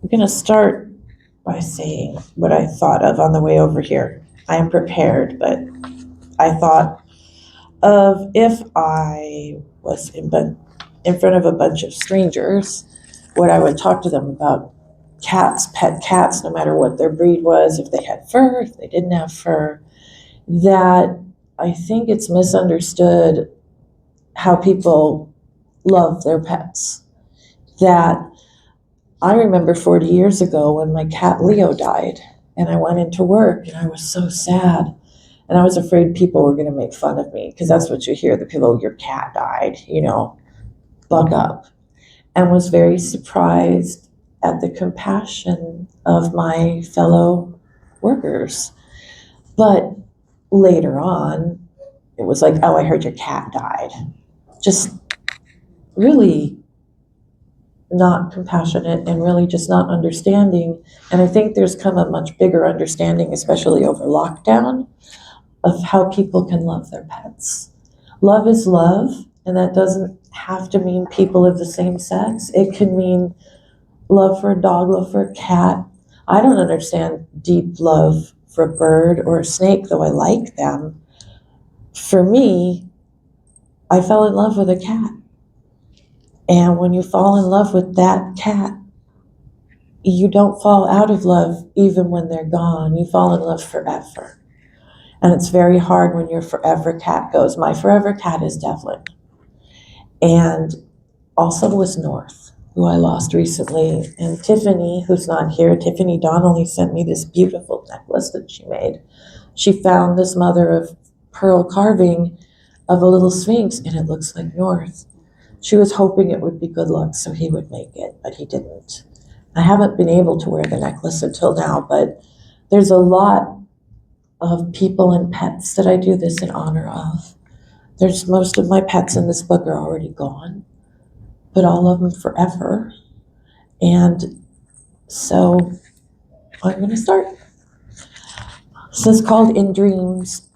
going to start by saying what I thought of on the way over here. I am prepared, but I thought of if I was in front of a bunch of strangers, what I would talk to them about cats, pet cats, no matter what their breed was, if they had fur, if they didn't have fur, that I think it's misunderstood how people love their pets. That I remember 40 years ago when my cat Leo died, and I went into work and I was so sad. And I was afraid people were going to make fun of me, because that's what you hear, the people, your cat died, buck up. And was very surprised at the compassion of my fellow workers. But later on, it was like, oh, I heard your cat died. Just really not compassionate and really just not understanding. And I think there's come a much bigger understanding, especially over lockdown, of how people can love their pets. Love is love, and that doesn't have to mean people of the same sex. It can mean love for a dog, love for a cat. I don't understand deep love for a bird or a snake, though I like them. For me, I fell in love with a cat. And when you fall in love with that cat, you don't fall out of love even when they're gone. You fall in love forever. And it's very hard when your forever cat goes. My forever cat is Devlin. And also was North, who I lost recently. And Tiffany, who's not here, Tiffany Donnelly sent me this beautiful necklace that she made. She found this mother of pearl carving of a little sphinx, and it looks like North. She was hoping it would be good luck so he would make it, but he didn't. I haven't been able to wear the necklace until now, but there's a lot of people and pets that I do this in honor of. There's most of my pets in this book are already gone, but I'll love them forever. And so I'm going to start. This is called In Dreams.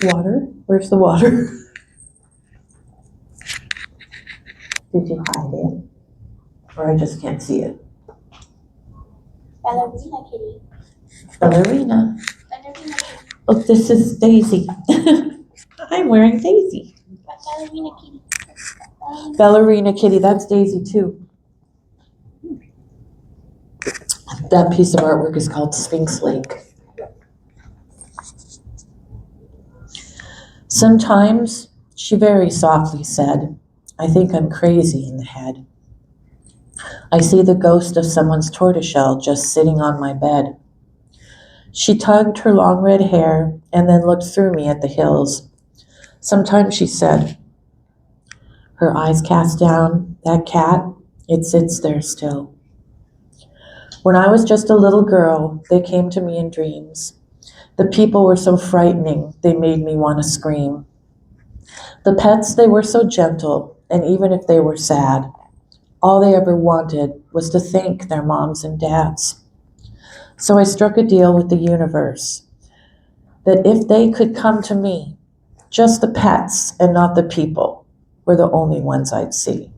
Water? Where's the water? Did you hide it? Or I just can't see it? Ballerina kitty. Ballerina. Ballerina kitty. Oh, this is Daisy. I'm wearing Daisy. Ballerina kitty. Ballerina kitty, that's Daisy too. That piece of artwork is called Sphinx Lake. Sometimes, she very softly said, I think I'm crazy in the head. I see the ghost of someone's tortoiseshell just sitting on my bed. She tugged her long red hair and then looked through me at the hills. Sometimes she said, her eyes cast down, that cat, it sits there still. When I was just a little girl, they came to me in dreams. The people were so frightening, they made me want to scream. The pets, they were so gentle, and even if they were sad, all they ever wanted was to thank their moms and dads. So I struck a deal with the universe that if they could come to me, just the pets and not the people were the only ones I'd see.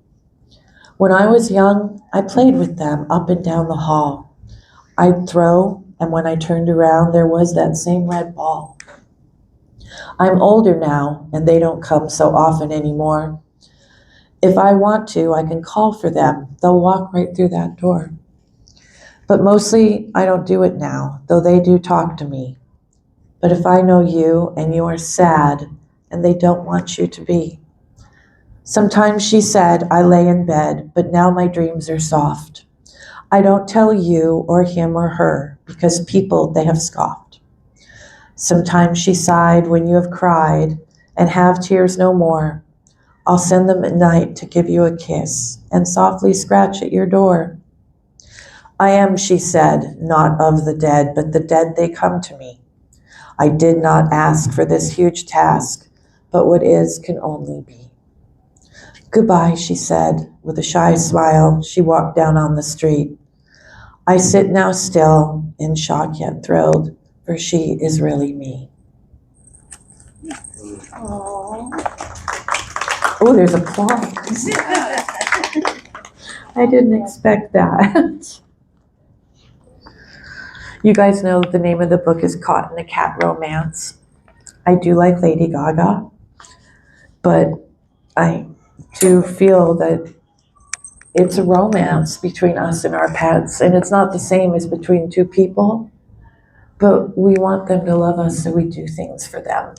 When I was young, I played with them up and down the hall. I'd throw, and when I turned around, there was that same red ball. I'm older now, and they don't come so often anymore. If I want to, I can call for them. They'll walk right through that door. But mostly, I don't do it now, though they do talk to me. But if I know you, and you are sad, and they don't want you to be. Sometimes she said, I lay in bed, but now my dreams are soft. I don't tell you or him or her, because people, they have scoffed. Sometimes she sighed when you have cried, and have tears no more. I'll send them at night to give you a kiss, and softly scratch at your door. I am, she said, not of the dead, but the dead they come to me. I did not ask for this huge task, but what is can only be. Goodbye, she said, with a shy smile, she walked down on the street. I sit now still, in shock yet thrilled, for she is really me. Aww. Oh, there's applause. I didn't expect that. You guys know the name of the book is Caught in a Cat Romance. I do like Lady Gaga, but I do feel that it's a romance between us and our pets, and it's not the same as between two people, but we want them to love us, so we do things for them.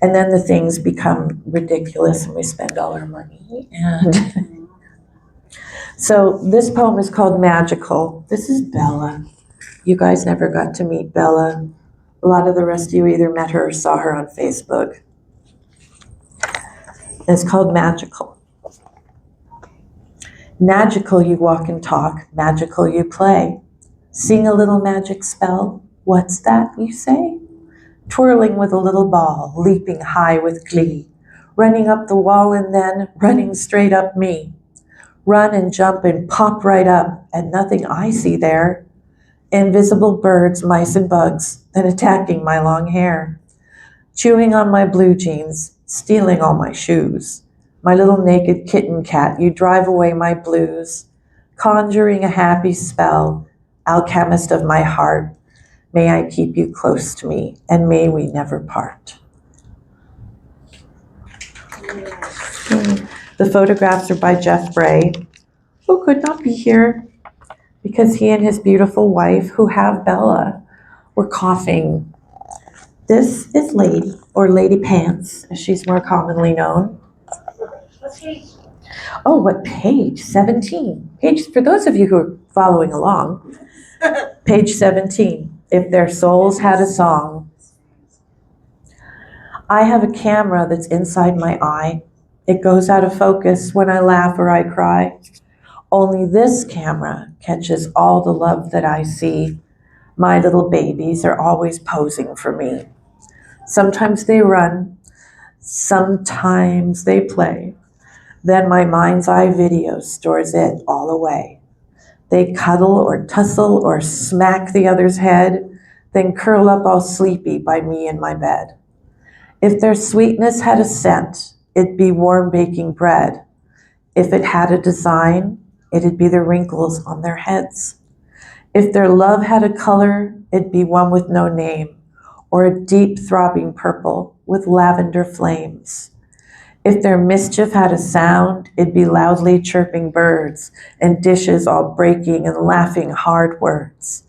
And then the things become ridiculous and we spend all our money. And so this poem is called Magical. This is Bella. You guys never got to meet Bella. A lot of the rest of you either met her or saw her on Facebook. It's called Magical. Magical you walk and talk, magical you play. Sing a little magic spell, what's that you say? Twirling with a little ball, leaping high with glee, running up the wall and then running straight up me. Run and jump and pop right up, and nothing I see there. Invisible birds, mice and bugs, then attacking my long hair. Chewing on my blue jeans, stealing all my shoes. My little naked kitten cat, you drive away my blues. Conjuring a happy spell, alchemist of my heart, may I keep you close to me, and may we never part. The photographs are by Jeff Bray, who could not be here because he and his beautiful wife, who have Bella, were coughing. This is Lady, or Lady Pants, as she's more commonly known. What page? Oh, what page? 17. Page, for those of you who are following along, page 17. If their souls had a song. I have a camera that's inside my eye. It goes out of focus when I laugh or I cry. Only this camera catches all the love that I see. My little babies are always posing for me. Sometimes they run, sometimes they play. Then my mind's eye video stores it all away. They cuddle or tussle or smack the other's head, then curl up all sleepy by me in my bed. If their sweetness had a scent, it'd be warm baking bread. If it had a design, it'd be the wrinkles on their heads. If their love had a color, it'd be one with no name, or a deep throbbing purple with lavender flames. If their mischief had a sound, it'd be loudly chirping birds and dishes all breaking and laughing hard words.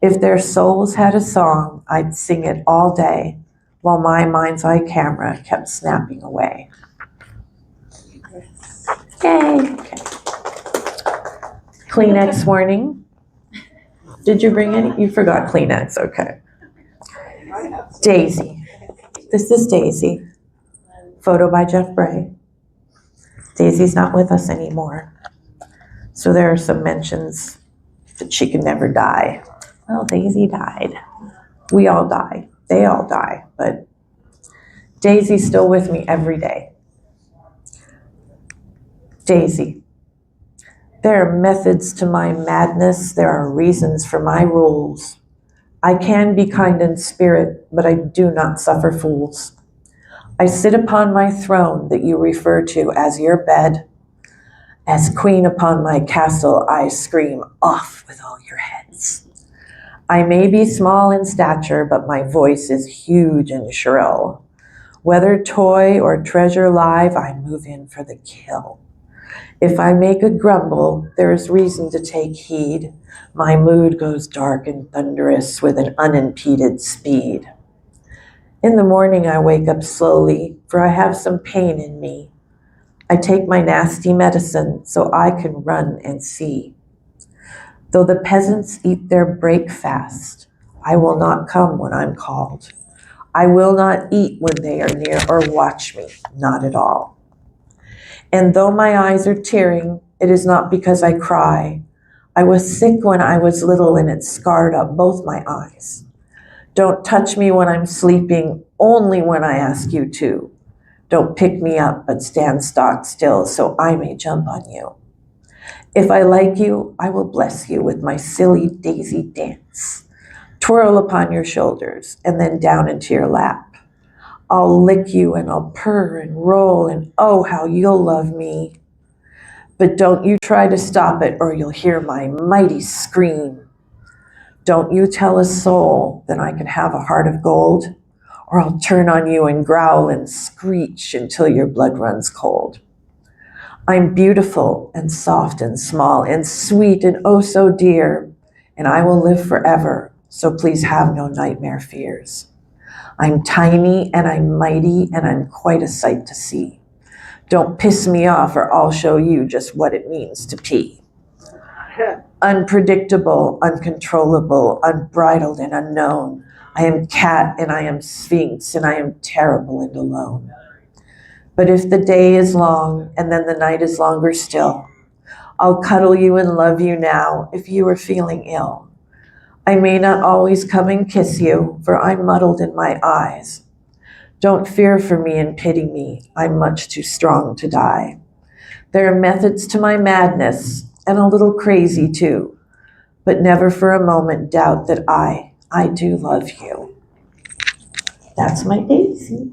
If their souls had a song, I'd sing it all day while my mind's eye camera kept snapping away. Yay! Okay. Kleenex warning. Did you bring any? You forgot Kleenex, okay. Daisy. This is Daisy. Photo by Jeff Bray. Daisy's not with us anymore. So there are some mentions that she could never die. Well, Daisy died. We all die. They all die. But Daisy's still with me every day. Daisy. There are methods to my madness. There are reasons for my rules. I can be kind in spirit, but I do not suffer fools. I sit upon my throne that you refer to as your bed. As queen upon my castle, I scream, off with all your heads. I may be small in stature, but my voice is huge and shrill. Whether toy or treasure live, I move in for the kill. If I make a grumble, there is reason to take heed. My mood goes dark and thunderous with an unimpeded speed. In the morning I wake up slowly, for I have some pain in me. I take my nasty medicine so I can run and see. Though the peasants eat their breakfast, I will not come when I'm called. I will not eat when they are near or watch me, not at all. And though my eyes are tearing, it is not because I cry. I was sick when I was little and it scarred up both my eyes. Don't touch me when I'm sleeping, only when I ask you to. Don't pick me up, but stand stock still so I may jump on you. If I like you, I will bless you with my silly daisy dance. Twirl upon your shoulders and then down into your lap. I'll lick you and I'll purr and roll and oh, how you'll love me. But don't you try to stop it or you'll hear my mighty scream. Don't you tell a soul that I can have a heart of gold, or I'll turn on you and growl and screech until your blood runs cold. I'm beautiful and soft and small and sweet and oh so dear, and I will live forever, so please have no nightmare fears. I'm tiny and I'm mighty and I'm quite a sight to see. Don't piss me off or I'll show you just what it means to pee. Unpredictable, uncontrollable, unbridled and unknown. I am cat and I am sphinx and I am terrible and alone. But if the day is long and then the night is longer still, I'll cuddle you and love you now if you are feeling ill. I may not always come and kiss you, for I'm muddled in my eyes. Don't fear for me and pity me, I'm much too strong to die. There are methods to my madness, and a little crazy too, but never for a moment doubt that I do love you. That's my Daisy.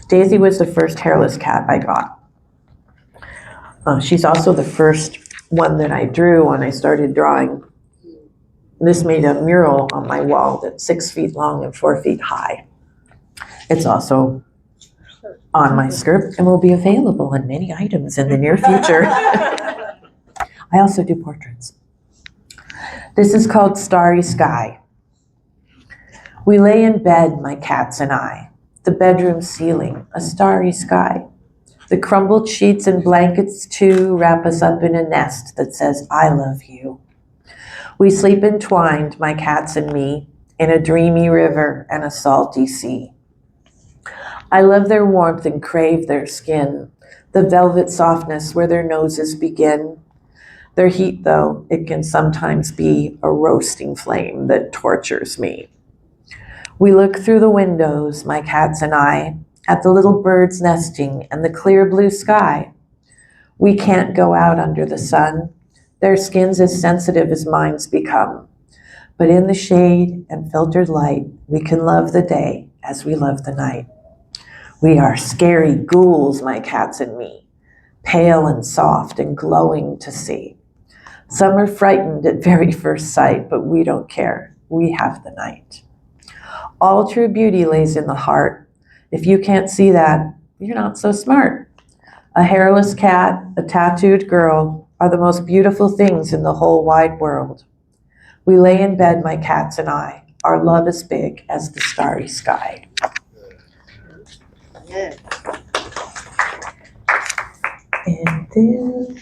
Daisy was the first hairless cat I got. She's also the first one that I drew when I started drawing. This made a mural on my wall that's 6 feet long and 4 feet high. It's also on my script and will be available in many items in the near future. I also do portraits. This is called Starry Sky. We lay in bed, my cats and I. The bedroom ceiling, a starry sky. The crumbled sheets and blankets too wrap us up in a nest that says, I love you. We sleep entwined, my cats and me, in a dreamy river and a salty sea. I love their warmth and crave their skin, the velvet softness where their noses begin. Their heat, though, it can sometimes be a roasting flame that tortures me. We look through the windows, my cats and I, at the little birds nesting and the clear blue sky. We can't go out under the sun. Their skin's as sensitive as mine's become. But in the shade and filtered light, we can love the day as we love the night. We are scary ghouls, my cats and me, pale and soft and glowing to see. Some are frightened at very first sight, but we don't care. We have the night. All true beauty lays in the heart. If you can't see that, you're not so smart. A hairless cat, a tattooed girl are the most beautiful things in the whole wide world. We lay in bed, my cats and I. Our love is big as the starry sky. Yeah. And then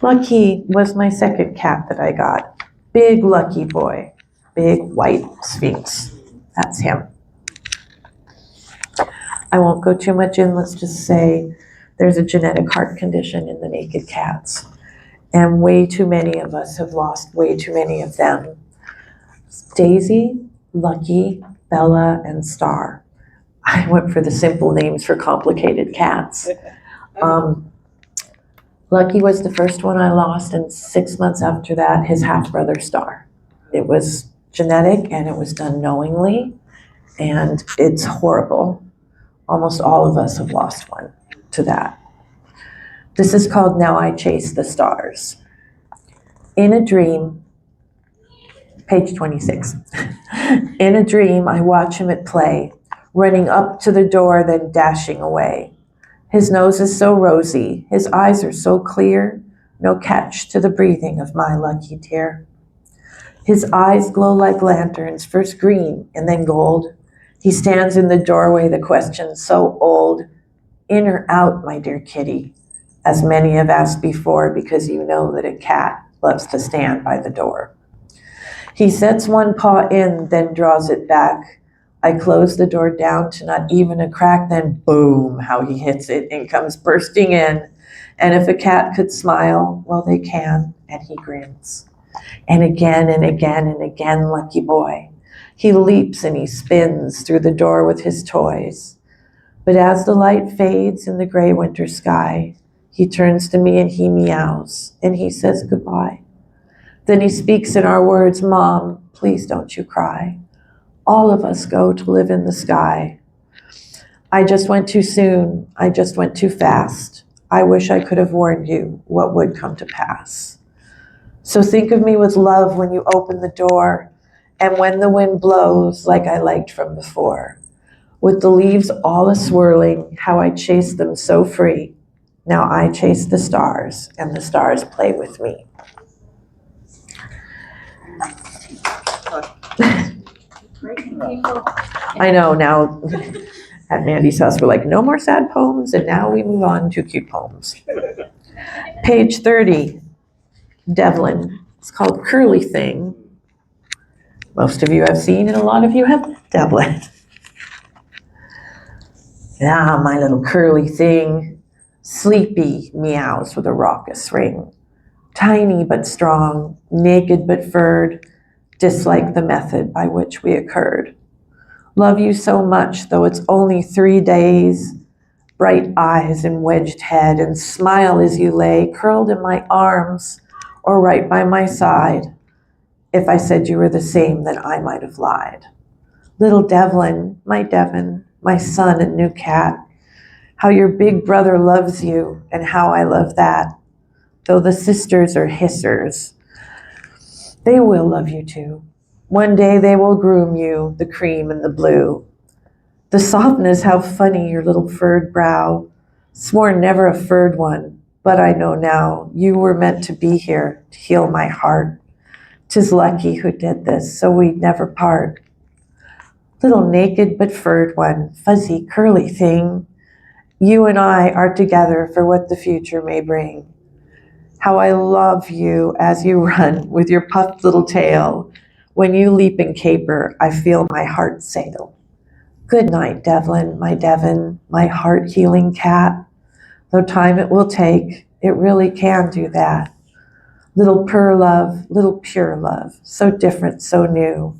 Lucky was my second cat that I got. Big lucky boy, big white sphinx. That's him. I won't go too much in, let's just say there's a genetic heart condition in the naked cats. And way too many of us have lost way too many of them. Daisy, Lucky, Bella, and Star. I went for the simple names for complicated cats. Lucky was the first one I lost, and 6 months after that, his half-brother Star. It was genetic and it was done knowingly, and it's horrible. Almost all of us have lost one to that. This is called Now I Chase the Stars. In a dream, page 26. In a dream, I watch him at play, running up to the door, then dashing away. His nose is so rosy, his eyes are so clear, no catch to the breathing of my lucky dear. His eyes glow like lanterns, first green and then gold. He stands in the doorway, the question so old. In or out, my dear kitty? As many have asked before, because you know that a cat loves to stand by the door. He sets one paw in, then draws it back. I close the door down to not even a crack, then boom, how he hits it and comes bursting in. And if a cat could smile, well, they can, and he grins. And again and again and again, lucky boy. He leaps and he spins through the door with his toys. But as the light fades in the gray winter sky, he turns to me and he meows, and he says goodbye. Then he speaks in our words, Mom, please don't you cry. All of us go to live in the sky. I just went too soon. I just went too fast. I wish I could have warned you what would come to pass. So think of me with love when you open the door, and when the wind blows like I liked from before. With the leaves all a-swirling, how I chased them so free. Now I chase the stars, and the stars play with me. I know, now at Mandy's house, we're like, no more sad poems, and now we move on to cute poems. Page 30, Devlin. It's called Curly Thing. Most of you have seen, and a lot of you have Devlin. Ah, my little curly thing. Sleepy meows with a raucous ring. Tiny but strong, naked but furred, dislike the method by which we occurred. Love you so much, though it's only 3 days. Bright eyes and wedged head, and smile as you lay curled in my arms or right by my side. If I said you were the same, then I might have lied. Little Devlin, my son and new cat, how your big brother loves you and how I love that. Though the sisters are hissers, they will love you too. One day they will groom you, the cream and the blue. The softness, how funny your little furred brow. Swore never a furred one, but I know now you were meant to be here to heal my heart. 'Tis lucky who did this, so we'd never part. Little naked but furred one, fuzzy curly thing. You and I are together for what the future may bring. How I love you as you run with your puffed little tail. When you leap and caper, I feel my heart sail. Good night, Devlin, my heart-healing cat. Though time it will take, it really can do that. Little purr love, little pure love, so different, so new.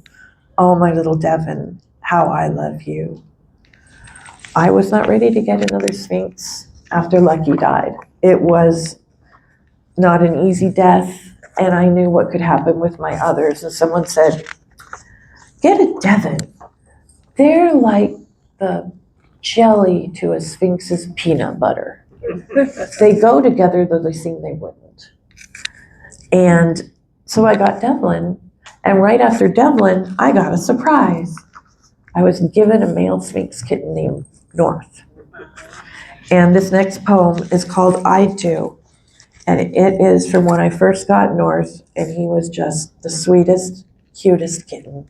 Oh, my little Devon, how I love you. I was not ready to get another Sphinx after Lucky died. It was not an easy death, and I knew what could happen with my others. And someone said, get a Devon. They're like the jelly to a Sphinx's peanut butter. They go together, though they seem they wouldn't. And so I got Devlin, and right after Devlin, I got a surprise. I was given a male Sphinx kitten named North. And this next poem is called I Do. And it is from when I first got North, and he was just the sweetest, cutest kitten.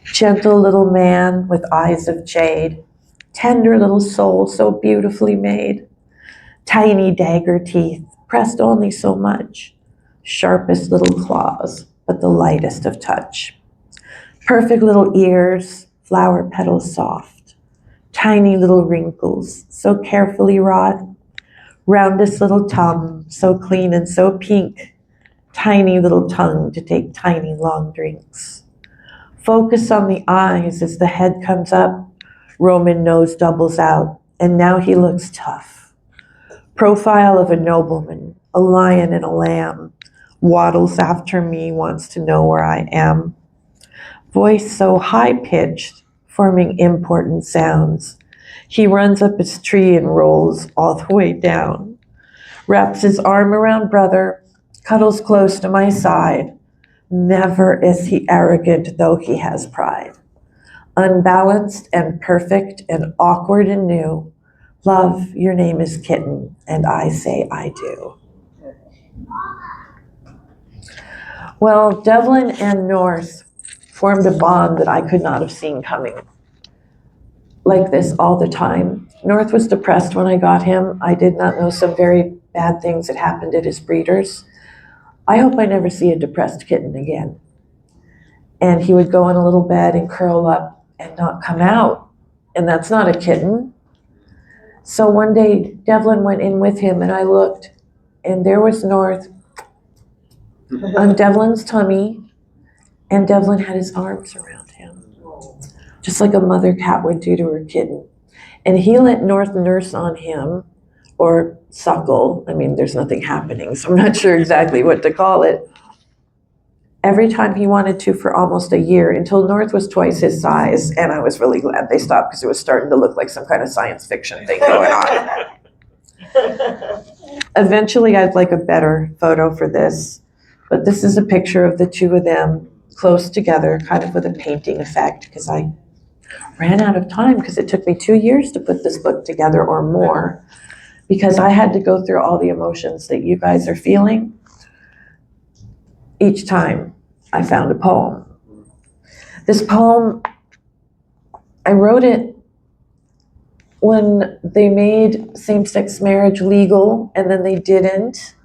Gentle little man with eyes of jade, tender little soul so beautifully made, tiny dagger teeth, pressed only so much, sharpest little claws, but the lightest of touch. Perfect little ears, flower petals soft, tiny little wrinkles, so carefully wrought, roundest little tongue, so clean and so pink, tiny little tongue to take tiny long drinks. Focus on the eyes as the head comes up, Roman nose doubles out, and now he looks tough. Profile of a nobleman, a lion and a lamb, waddles after me, wants to know where I am. Voice so high-pitched, forming important sounds. He runs up his tree and rolls all the way down. Wraps his arm around brother, cuddles close to my side. Never is he arrogant, though he has pride. Unbalanced and perfect and awkward and new. Love, your name is Kitten, and I say I do. Well, Devlin and North formed a bond that I could not have seen coming. Like this all the time. North was depressed when I got him. I did not know some very bad things that happened at his breeders. I hope I never see a depressed kitten again. And he would go in a little bed and curl up and not come out. And that's not a kitten. So one day, Devlin went in with him, and I looked, and there was North on Devlin's tummy, and Devlin had his arms around him, just like a mother cat would do to her kitten. And he let North nurse on him, or suckle. I mean, there's nothing happening, so I'm not sure exactly what to call it. Every time he wanted to for almost a year, until North was twice his size, and I was really glad they stopped because it was starting to look like some kind of science fiction thing going on. Eventually, I'd like a better photo for this, but this is a picture of the two of them close together, kind of with a painting effect, because I ran out of time because it took me 2 years to put this book together or more, because I had to go through all the emotions that you guys are feeling each time I found a poem. This poem, I wrote it when they made same-sex marriage legal, and then they didn't.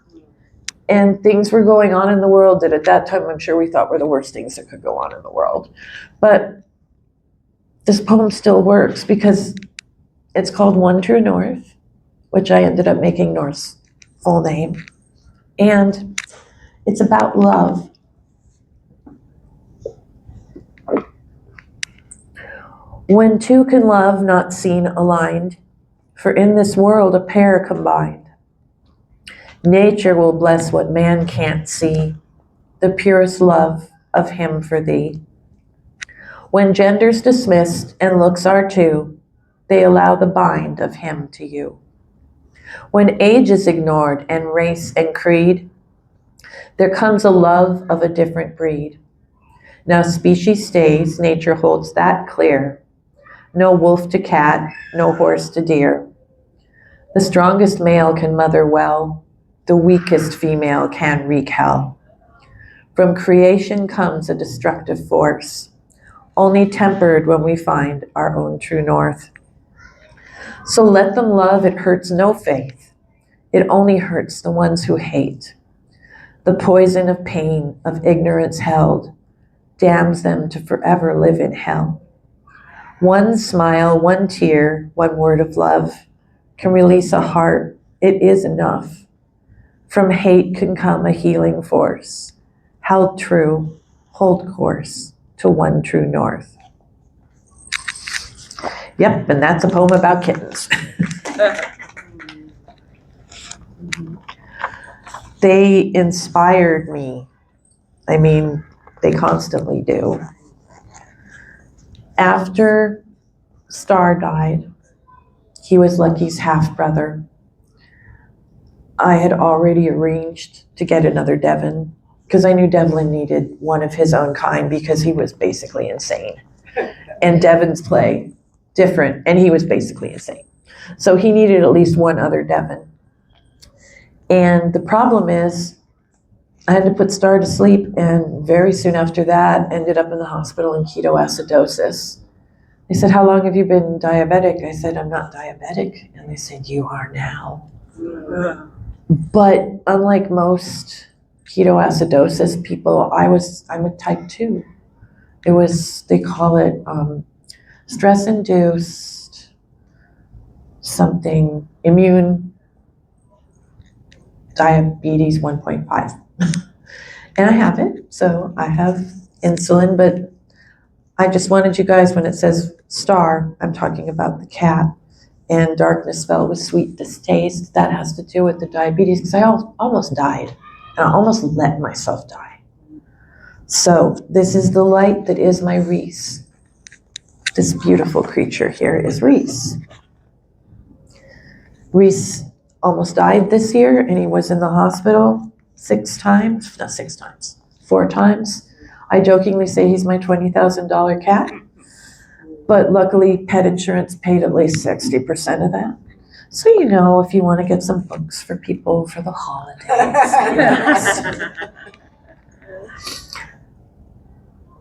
And things were going on in the world that at that time I'm sure we thought were the worst things that could go on in the world. But this poem still works because it's called One True North, which I ended up making North's full name. And it's about love. When two can love, not seen aligned, for in this world a pair combined. Nature will bless what man can't see, the purest love of him for thee. When gender's dismissed and looks are two, they allow the bind of him to you. When age is ignored and race and creed, there comes a love of a different breed. Now species stays, nature holds that clear. No wolf to cat, no horse to deer. The strongest male can mother well, the weakest female can wreak hell. From creation comes a destructive force, only tempered when we find our own true north. So let them love, it hurts no faith. It only hurts the ones who hate. The poison of pain, of ignorance held, damns them to forever live in hell. One smile, one tear, one word of love can release a heart. It is enough. From hate can come a healing force. Held true, hold course to one true north. Yep, and that's a poem about kittens. They inspired me. I mean, they constantly do. After Star died, he was Lucky's half-brother. I had already arranged to get another Devon because I knew Devlin needed one of his own kind because he was basically insane. And Devon's play, different, and he was basically insane. So he needed at least one other Devon. And the problem is, I had to put Star to sleep, and very soon after that, ended up in the hospital in ketoacidosis. They said, "How long have you been diabetic?" I said, "I'm not diabetic." And they said, "You are now." But unlike most ketoacidosis people, I'm a type 2. It was, they call it stress-induced something, immune diabetes 1.5. And I have it, so I have insulin, but I just wanted you guys, when it says Star, I'm talking about the cat, and darkness fell with sweet distaste. That has to do with the diabetes, because I almost died, and I almost let myself die. So this is the light that is my Reese. This beautiful creature here is Reese. Reese almost died this year, and he was in the hospital 4 times. I jokingly say he's my $20,000 cat, but luckily pet insurance paid at least 60% of that. So if you want to get some books for people for the holidays.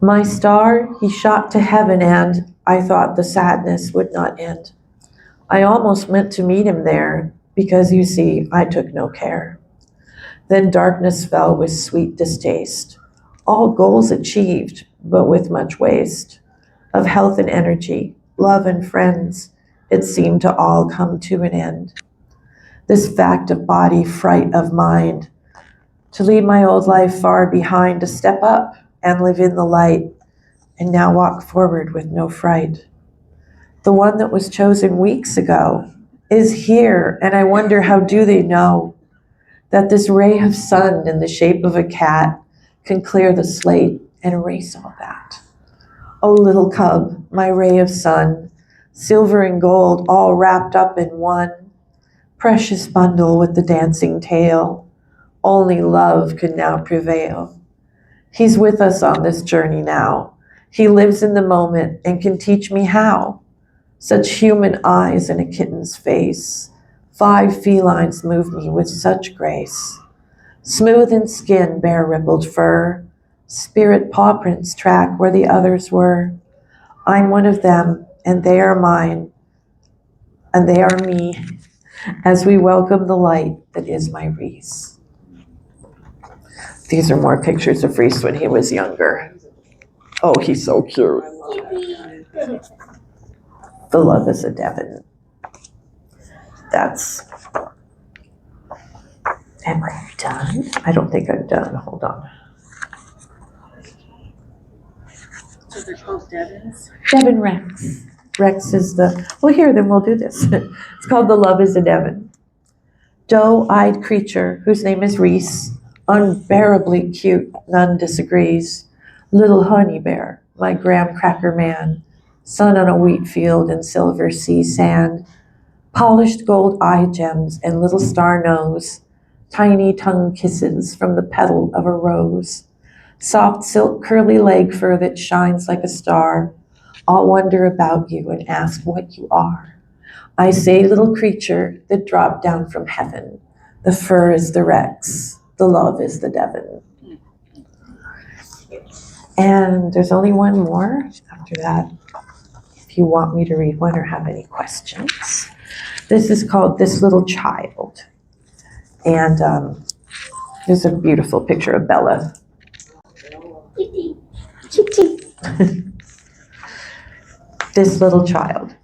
My Star, he shot to heaven, and I thought the sadness would not end. I almost meant to meet him there, because you see, I took no care. Then darkness fell with sweet distaste, all goals achieved, but with much waste. Of health and energy, love and friends, it seemed to all come to an end. This fact of body, fright of mind, to leave my old life far behind, to step up and live in the light, and now walk forward with no fright. The one that was chosen weeks ago, is here, and I wonder how do they know that this ray of sun in the shape of a cat can clear the slate and erase all that. Oh, little cub, my ray of sun, silver and gold all wrapped up in one precious bundle with the dancing tail. Only love could now prevail. He's with us on this journey now. He lives in the moment and can teach me how. Such human eyes in a kitten's face. 5 felines move me with such grace. Smooth in skin, bare rippled fur. Spirit paw prints track where the others were. I'm one of them, and they are mine, and they are me, as we welcome the light that is my Reese. These are more pictures of Reese when he was younger. Oh, he's so cute. The love is a Devon. That's. Am I done? I don't think I'm done. Hold on. So they're called Devons? Devon Rex. Rex is the. Well, here, then we'll do this. It's called The Love is a Devon. Doe-eyed creature whose name is Reese, unbearably cute, none disagrees. Little honey bear, my graham cracker man, sun on a wheat field and silver sea sand, polished gold eye gems and little star nose, tiny tongue kisses from the petal of a rose, soft silk curly leg fur that shines like a star. I'll wonder about you and ask what you are. I say, little creature that dropped down from heaven, the fur is the Rex, the love is the Devon. And there's only one more after that, if you want me to read one or have any questions. This is called This Little Child. And there's a beautiful picture of Bella. This little child.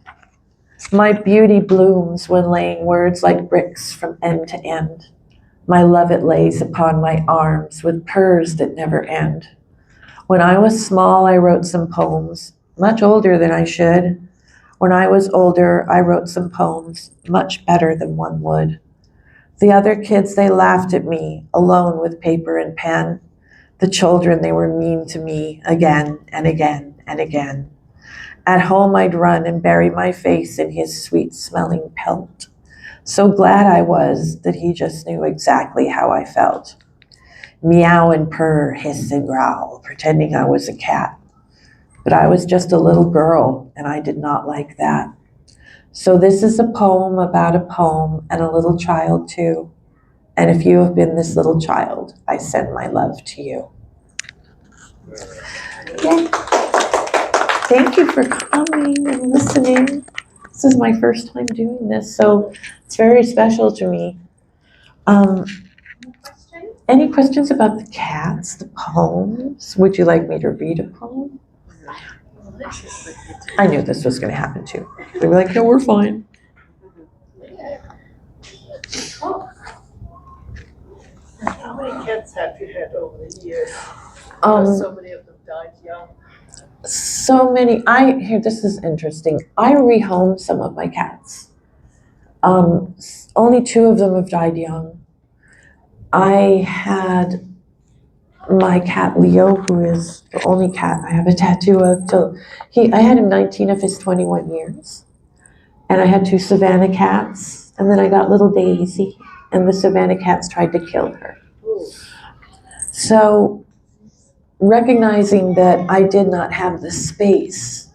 My beauty blooms when laying words like bricks from end to end. My love it lays upon my arms with purrs that never end. When I was small, I wrote some poems, much older than I should. When I was older, I wrote some poems, much better than one would. The other kids, they laughed at me, alone with paper and pen. The children, they were mean to me again and again and again. At home, I'd run and bury my face in his sweet-smelling pelt. So glad I was that he just knew exactly how I felt. Meow and purr, hiss and growl, pretending I was a cat. But I was just a little girl, and I did not like that. So this is a poem about a poem and a little child too. And if you have been this little child, I send my love to you. Yay. Thank you for coming and listening. This is my first time doing this, so it's very special to me. Any questions about the cats, the poems? Would you like me to read a poem? I knew this was going to happen too. They were like, no, we're fine. How many cats have you had over the years? So many of them died young. So many. Here, this is interesting. I rehomed some of my cats. Only 2 of them have died young. I had my cat Leo, who is the only cat I have a tattoo of. I had him 19 of his 21 years. And I had 2 Savannah cats. And then I got little Daisy. And the Savannah cats tried to kill her. So recognizing that I did not have the space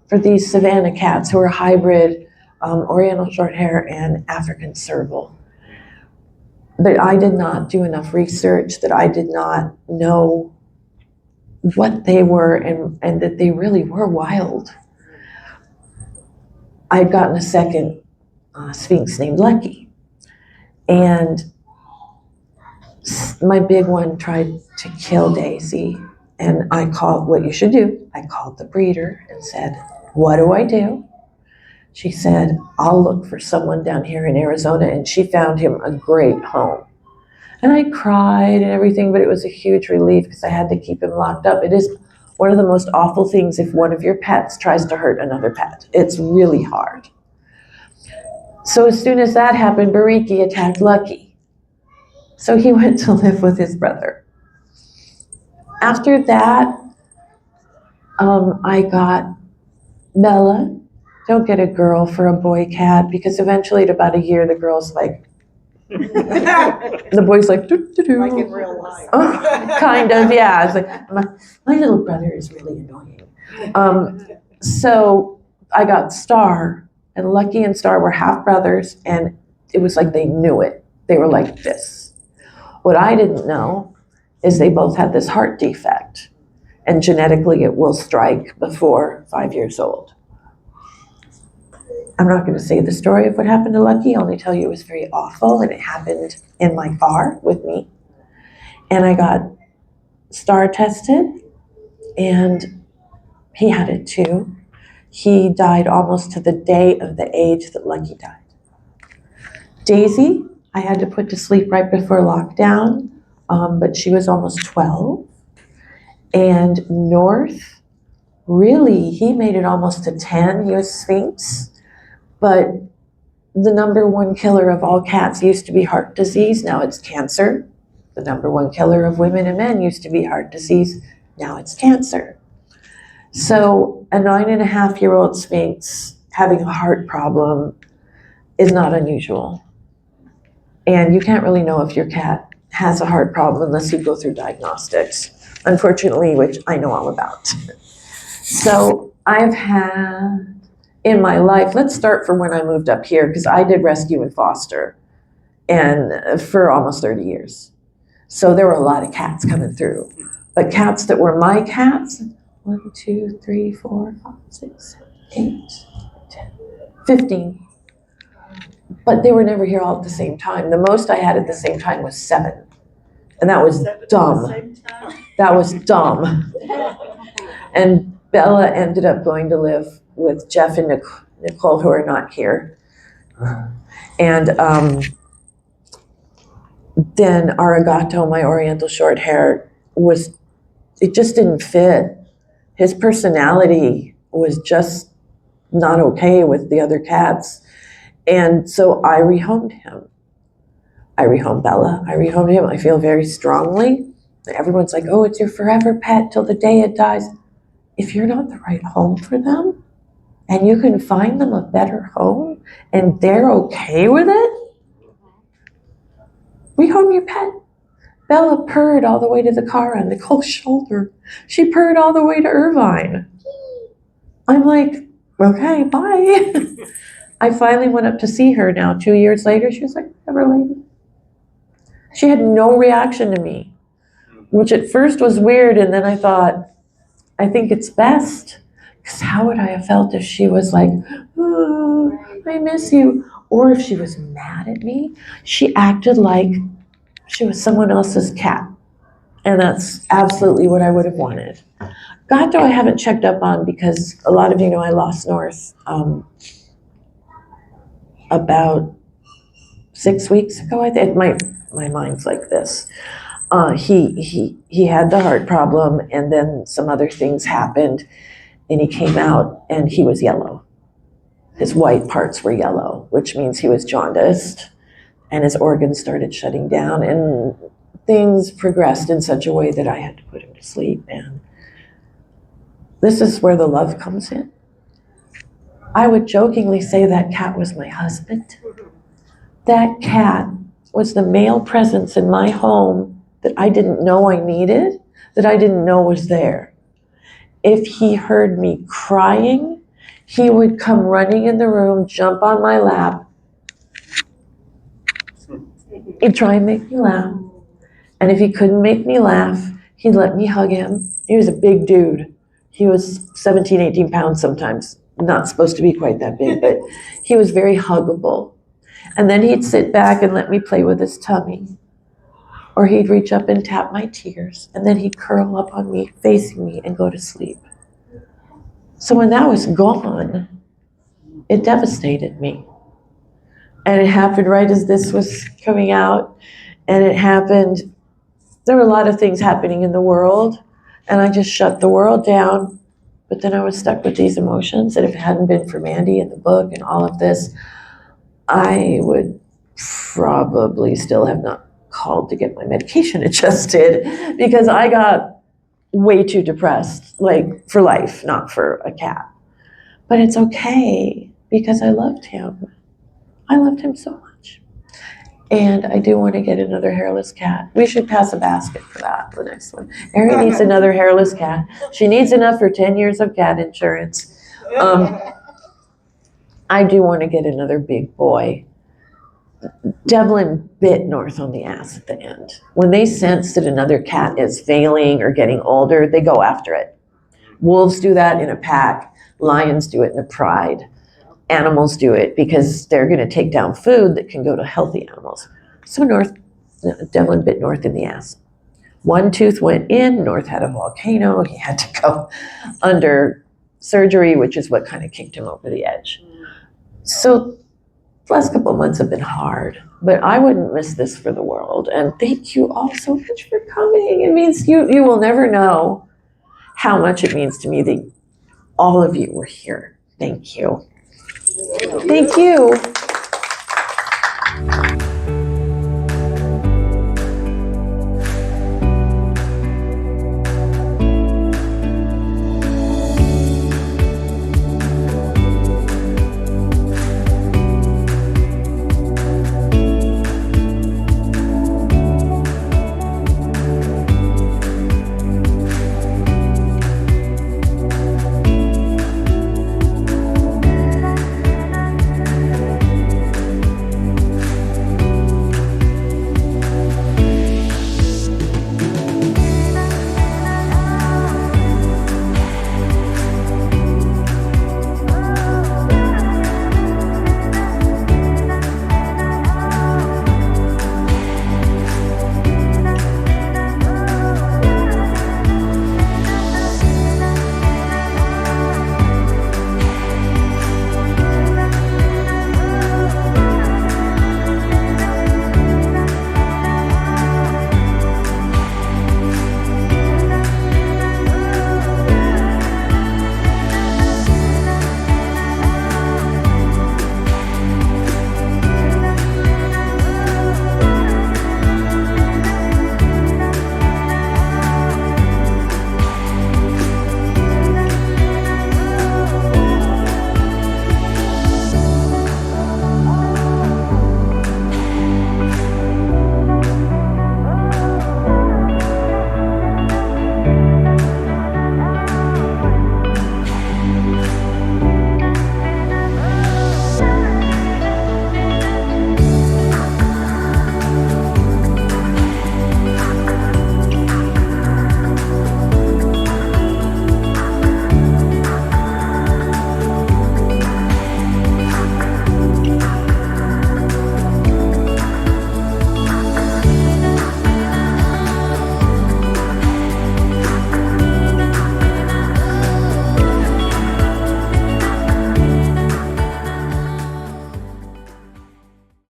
for these Savannah cats who are hybrid Oriental Shorthair and African Serval, that I did not do enough research, that I did not know what they were and that they really were wild. I'd gotten a second Sphinx named Lucky. And my big one tried to kill Daisy. And I called, what you should do, I called the breeder and said, what do I do? She said, I'll look for someone down here in Arizona. And she found him a great home. And I cried and everything, but it was a huge relief because I had to keep him locked up. It is one of the most awful things if one of your pets tries to hurt another pet. It's really hard. So as soon as that happened, Bariki attacked Lucky. So he went to live with his brother. After that, I got Bella. Don't get a girl for a boy cat, because eventually at about a year, the girl's like, the boy's like, doo, doo, doo. Like in real life. Kind of, yeah. It's like, my little brother is really annoying. So I got Star, and Lucky and Star were half brothers, and it was like they knew it. They were like this. What I didn't know is they both had this heart defect, and genetically it will strike before 5 years old. I'm not going to say the story of what happened to Lucky, I'll only tell you it was very awful, and it happened in my car with me. And I got Star tested, and he had it too. He died almost to the day of the age that Lucky died. Daisy, I had to put to sleep right before lockdown, but she was almost 12. And North, really, he made it almost to 10. He was Sphinx. But the number one killer of all cats used to be heart disease. Now it's cancer. The number one killer of women and men used to be heart disease. Now it's cancer. So a 9.5-year-old Sphinx having a heart problem is not unusual. And you can't really know if your cat has a heart problem unless you go through diagnostics, unfortunately, which I know all about. So I've had, in my life, let's start from when I moved up here, because I did rescue and foster and for almost 30 years. So there were a lot of cats coming through. But cats that were my cats, 1, 2, 3, 4, 5, 6, 7, 8, 10, 15. But they were never here all at the same time. The most I had at the same time was 7. And that was dumb. That was dumb. And Bella ended up going to live with Jeff and Nicole, who are not here. And then Arigato, my Oriental short hair, it just didn't fit. His personality was just not okay with the other cats. And so I rehomed him. I rehomed Bella. I rehomed him. I feel very strongly. Everyone's like, oh, it's your forever pet till the day it dies. If you're not the right home for them, and you can find them a better home, and they're okay with it, rehome your pet. Bella purred all the way to the car on Nicole's shoulder. She purred all the way to Irvine. I'm like, okay, bye. I finally went up to see her now 2 years later. She was like, whatever, lady. She had no reaction to me, which at first was weird, and then I thought, I think it's best, because how would I have felt if she was like, oh, I miss you, or if she was mad at me? She acted like she was someone else's cat, and that's absolutely what I would have wanted. Gato I haven't checked up on, because a lot of you know I lost North about 6 weeks ago. I think my mind's like this. He had the heart problem, and then some other things happened, and he came out and he was yellow. His white parts were yellow, which means he was jaundiced, and his organs started shutting down, and things progressed in such a way that I had to put him to sleep. And this is where the love comes in. I would jokingly say that cat was my husband. That cat was the male presence in my home that I didn't know I needed, that I didn't know was there. If he heard me crying, he would come running in the room, jump on my lap, he'd try and make me laugh. And if he couldn't make me laugh, he'd let me hug him. He was a big dude. He was 17, 18 pounds sometimes. Not supposed to be quite that big, but he was very huggable. And then he'd sit back and let me play with his tummy. Or he'd reach up and tap my tears, and then he'd curl up on me, facing me, and go to sleep. So when that was gone, it devastated me. And it happened right as this was coming out, and it happened, there were a lot of things happening in the world, and I just shut the world down. But then I was stuck with these emotions, and if it hadn't been for Mandy and the book and all of this, I would probably still have not called to get my medication adjusted because I got way too depressed, like for life, not for a cat. But it's okay because I loved him. I loved him so much. And I do want to get another hairless cat. We should pass a basket for that, the next one. Airie needs another hairless cat. She needs enough for 10 years of cat insurance. I do want to get another big boy. Devlin bit North on the ass at the end. When they sense that another cat is failing or getting older, they go after it. Wolves do that in a pack. Lions do it in a pride. Animals do it because they're going to take down food that can go to healthy animals. So Devlin bit North in the ass. One tooth went in. North had a volcano. He had to go under surgery, which is what kind of kicked him over the edge. So the last couple of months have been hard, but I wouldn't miss this for the world. And thank you all so much for coming. It means you will never know how much it means to me that all of you were here. Thank you. Thank you.